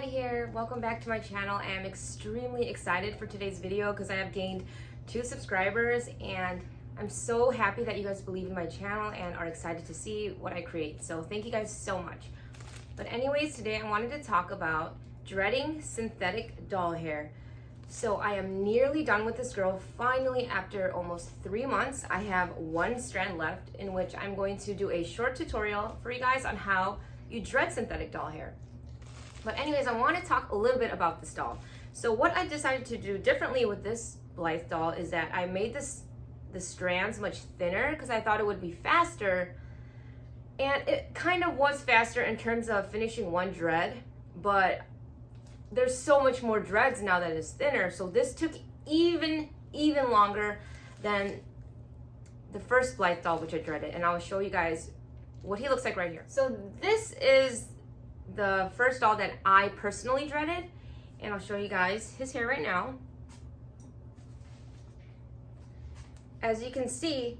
Maddie here. Welcome back to my channel. I am extremely excited for today's video because I have gained 2 subscribers and I'm so happy that you guys believe in my channel and are excited to see what I create. So thank you guys so much. But anyways, today I wanted to talk about dreading synthetic doll hair. So I am nearly done with this girl. Finally, after almost 3 months, I have 1 strand left in which I'm going to do a short tutorial for you guys on how you dread synthetic doll hair. But anyways, I want to talk a little bit about this doll. So what I decided to do differently with this Blythe doll is that I made the strands much thinner because I thought it would be faster. And it kind of was faster in terms of finishing 1 dread, but there's so much more dreads now that it's thinner. So this took even longer than the first Blythe doll, which I dreaded. And I will show you guys what he looks like right here. So this is the first doll that I personally dreaded, and I'll show you guys his hair right now. As you can see,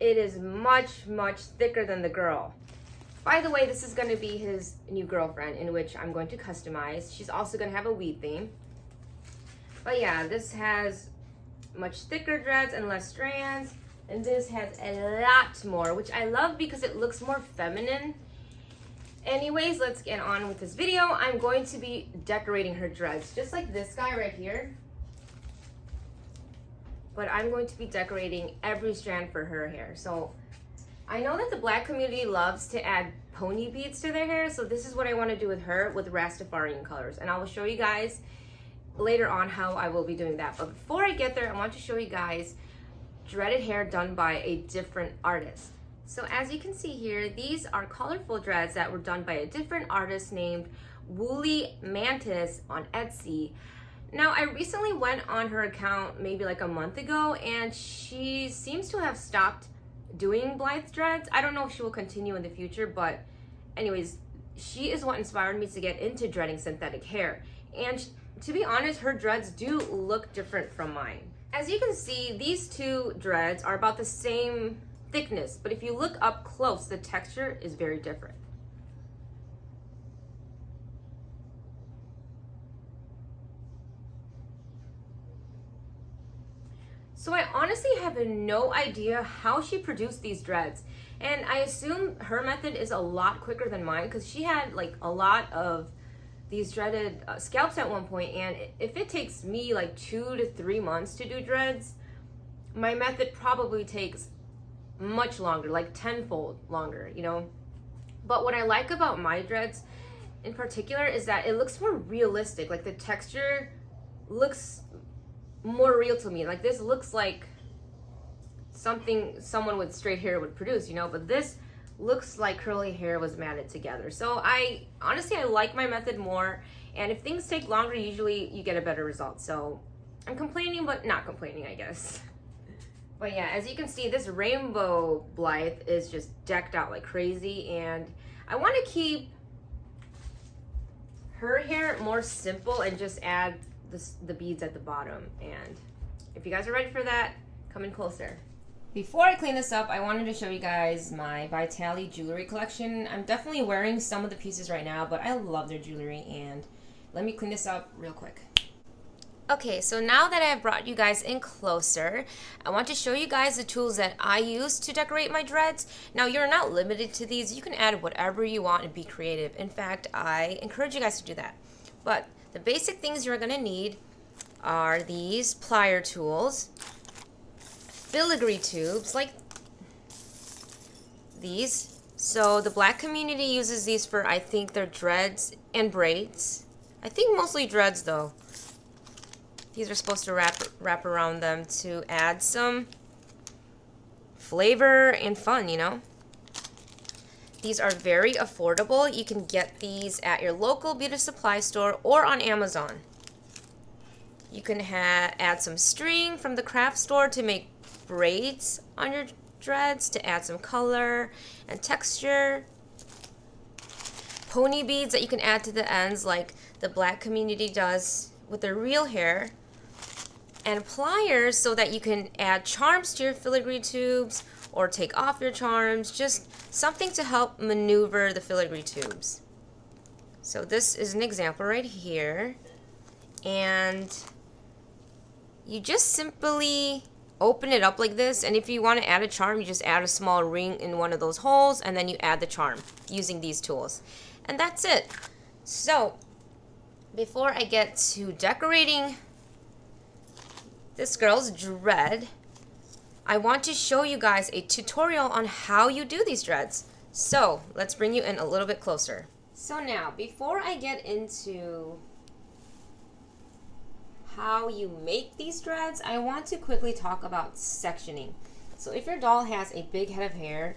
it is much thicker than the girl. By the way, this is going to be his new girlfriend, in which I'm going to customize. She's also going to have a weed theme. But yeah, this has much thicker dreads and less strands, and this has a lot more, which I love because it looks more feminine. Anyways, let's get on with this video. I'm going to be decorating her dreads, just like this guy right here. But I'm going to be decorating every strand for her hair. So I know that the black community loves to add pony beads to their hair, so this is what I want to do with her with Rastafarian colors. And I will show you guys later on how I will be doing that. But before I get there, I want to show you guys dreaded hair done by a different artist. So as you can see here, these are colorful dreads that were done by a different artist named Woolly Mantis on Etsy. Now, I recently went on her account maybe like a month ago, and she seems to have stopped doing Blythe dreads. I don't know if she will continue in the future, but anyways, she is what inspired me to get into dreading synthetic hair. And to be honest, her dreads do look different from mine. As you can see, these 2 dreads are about the same thickness, but if you look up close, the texture is very different. So I honestly have no idea how she produced these dreads, and I assume her method is a lot quicker than mine because she had like a lot of these dreaded scalps at one point, and if it takes me like 2 to 3 months to do dreads, my method probably takes much longer, like tenfold longer, you know. But what I like about my dreads in particular is that it looks more realistic. Like the texture looks more real to me. Like this looks like something someone with straight hair would produce, you know, but this looks like curly hair was matted together. So I like my method more, and if things take longer, usually you get a better result. So I'm complaining, but not complaining, I guess. But yeah, as you can see, this rainbow Blythe is just decked out like crazy, and I want to keep her hair more simple and just add the beads at the bottom. And if you guys are ready for that, come in closer. Before I clean this up, I wanted to show you guys my Vitali jewelry collection. I'm definitely wearing some of the pieces right now, but I love their jewelry, and let me clean this up real quick. Okay, so now that I have brought you guys in closer, I want to show you guys the tools that I use to decorate my dreads. Now, you're not limited to these. You can add whatever you want and be creative. In fact, I encourage you guys to do that. But the basic things you're going to need are these plier tools, filigree tubes like these. So the black community uses these for, I think, their dreads and braids. I think mostly dreads though. These are supposed to wrap around them to add some flavor and fun, you know. These are very affordable. You can get these at your local beauty supply store or on Amazon. You can add some string from the craft store to make braids on your dreads to add some color and texture. Pony beads that you can add to the ends like the black community does with their real hair. And pliers so that you can add charms to your filigree tubes or take off your charms, just something to help maneuver the filigree tubes. So this is an example right here. And you just simply open it up like this, and if you want to add a charm, you just add a small ring in one of those holes, and then you add the charm using these tools. And that's it. So before I get to decorating this girl's dread, I want to show you guys a tutorial on how you do these dreads. So let's bring you in a little bit closer. So now, before I get into how you make these dreads, I want to quickly talk about sectioning. So if your doll has a big head of hair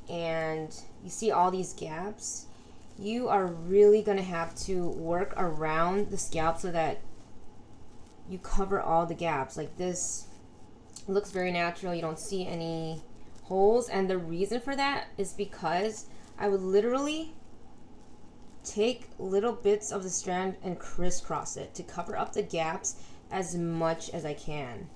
and you see all these gaps, you are really going to have to work around the scalp so that you cover all the gaps. Like this looks very natural. You don't see any holes, and the reason for that is because I would literally take little bits of the strand and crisscross it to cover up the gaps as much as I can.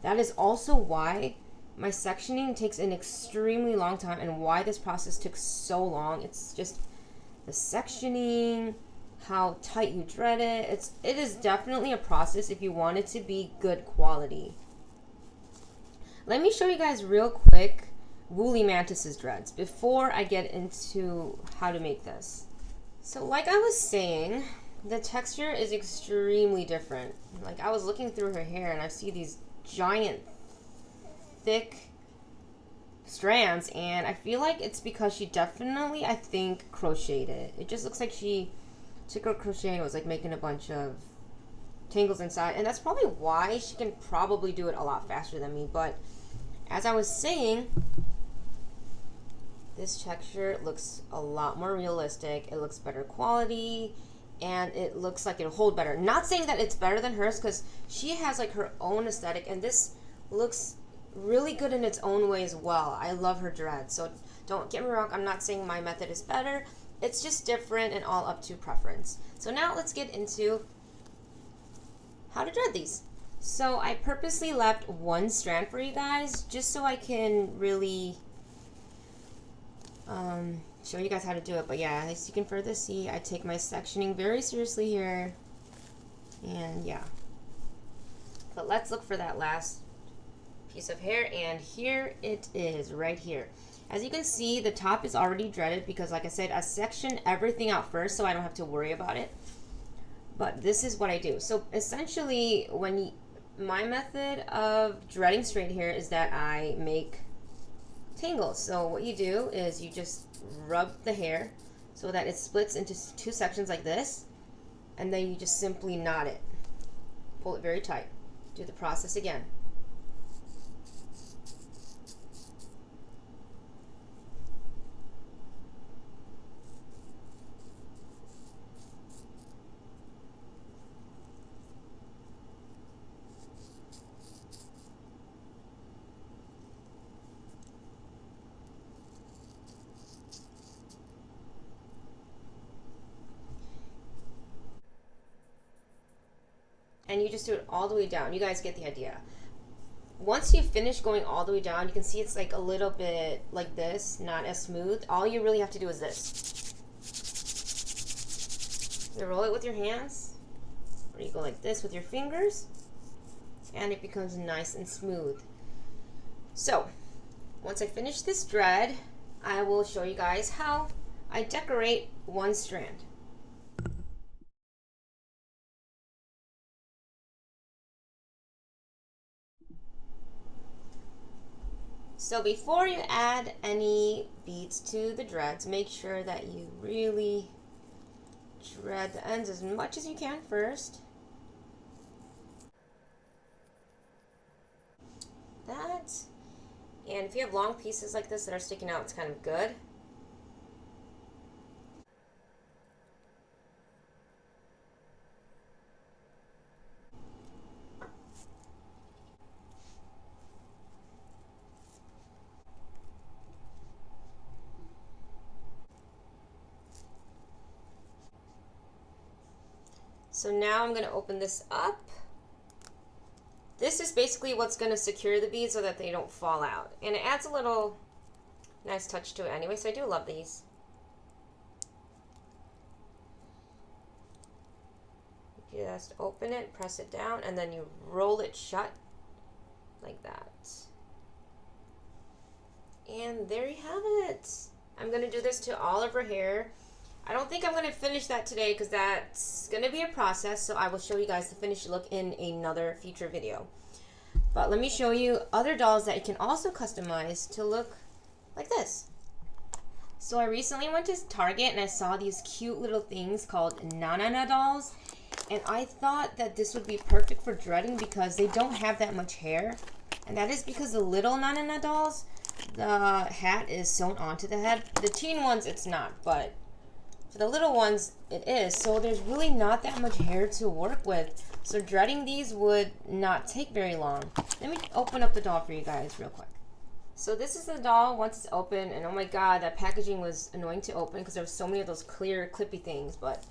That is also why my sectioning takes an extremely long time and why this process took so long. It's just the sectioning, how tight you dread it. It is definitely a process if you want it to be good quality. Let me show you guys real quick Woolly Mantis's dreads before I get into how to make this. So like I was saying, the texture is extremely different. Like I was looking through her hair and I see these giant, thick strands, and I feel like it's because she definitely, I think, crocheted it. It just looks like she took her crochet and was like making a bunch of tangles inside, and that's probably why she can probably do it a lot faster than me. But as I was saying, this texture looks a lot more realistic. It looks better quality, and it looks like it'll hold better. Not saying that it's better than hers, because she has like her own aesthetic, and this looks really good in its own way as well. I love her dreads, so don't get me wrong, I'm not saying my method is better. It's just different and all up to preference. So now let's get into how to dread these. So I purposely left one strand for you guys just so I can really show you guys how to do it. But yeah, as you can further see, I take my sectioning very seriously here, and yeah. But let's look for that last piece of hair, and here it is right here. As you can see, the top is already dreaded because, like I said, I section everything out first so I don't have to worry about it. But this is what I do. So essentially, my method of dreading straight hair is that I make tangles. So what you do is you just rub the hair so that it splits into two sections like this, and then you just simply knot it. Pull it very tight. Do the process again. And you just do it all the way down. You guys get the idea. Once you finish going all the way down, you can see it's like a little bit like this, not as smooth. All you really have to do is this. You roll it with your hands, or you go like this with your fingers, and it becomes nice and smooth. So, once I finish this dread, I will show you guys how I decorate one strand. So before you add any beads to the dreads, make sure that you really dread the ends as much as you can first. That. And if you have long pieces like this that are sticking out, it's kind of good. So now I'm going to open this up. This is basically what's going to secure the beads so that they don't fall out. And it adds a little nice touch to it anyway, so I do love these. just open it, press it down, and then you roll it shut like that. And there you have it. I'm going to do this to all of her hair. I don't think I'm going to finish that today because that's going to be a process, so I will show you guys the finished look in another future video. But let me show you other dolls that you can also customize to look like this. So I recently went to Target and I saw these cute little things called Na-Na-Na dolls. And I thought that this would be perfect for dreading because they don't have that much hair. And that is because the little Na-Na-Na dolls, the hat is sewn onto the head. The teen ones, it's not, but for the little ones, it is. So there's really not that much hair to work with. So dreading these would not take very long. Let me open up the doll for you guys real quick. So this is the doll once it's open, and oh my god, that packaging was annoying to open because there was so many of those clear clippy things. But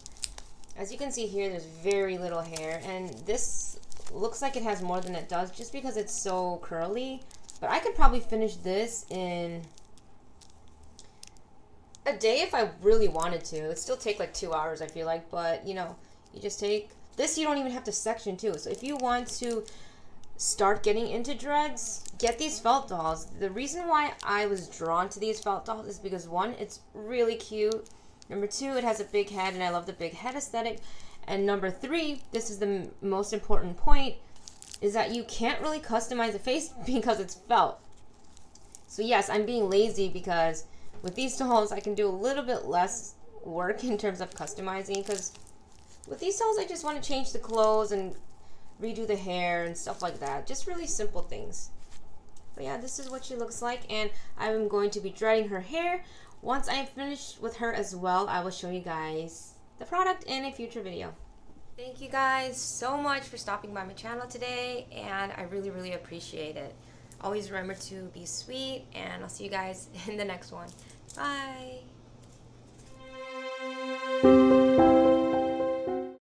as you can see here, there's very little hair, and this looks like it has more than it does just because it's so curly. But I could probably finish this in a day if I really wanted to. It'd still take like 2 hours, I feel like, but you know, you just take this. You don't even have to section too. So if you want to start getting into dreads, get these felt dolls. The reason why I was drawn to these felt dolls is because one, it's really cute. Number two, it has a big head and I love the big head aesthetic. And number three, this is the most important point, is that you can't really customize the face because it's felt. So yes, I'm being lazy because with these dolls I can do a little bit less work in terms of customizing, because with these dolls I just want to change the clothes and redo the hair and stuff like that. Just really simple things. But yeah, this is what she looks like, and I'm going to be dreading her hair. Once I'm finished with her as well, I will show you guys the product in a future video. Thank you guys so much for stopping by my channel today, and I really, really appreciate it. Always remember to be sweet, and I'll see you guys in the next one. Bye!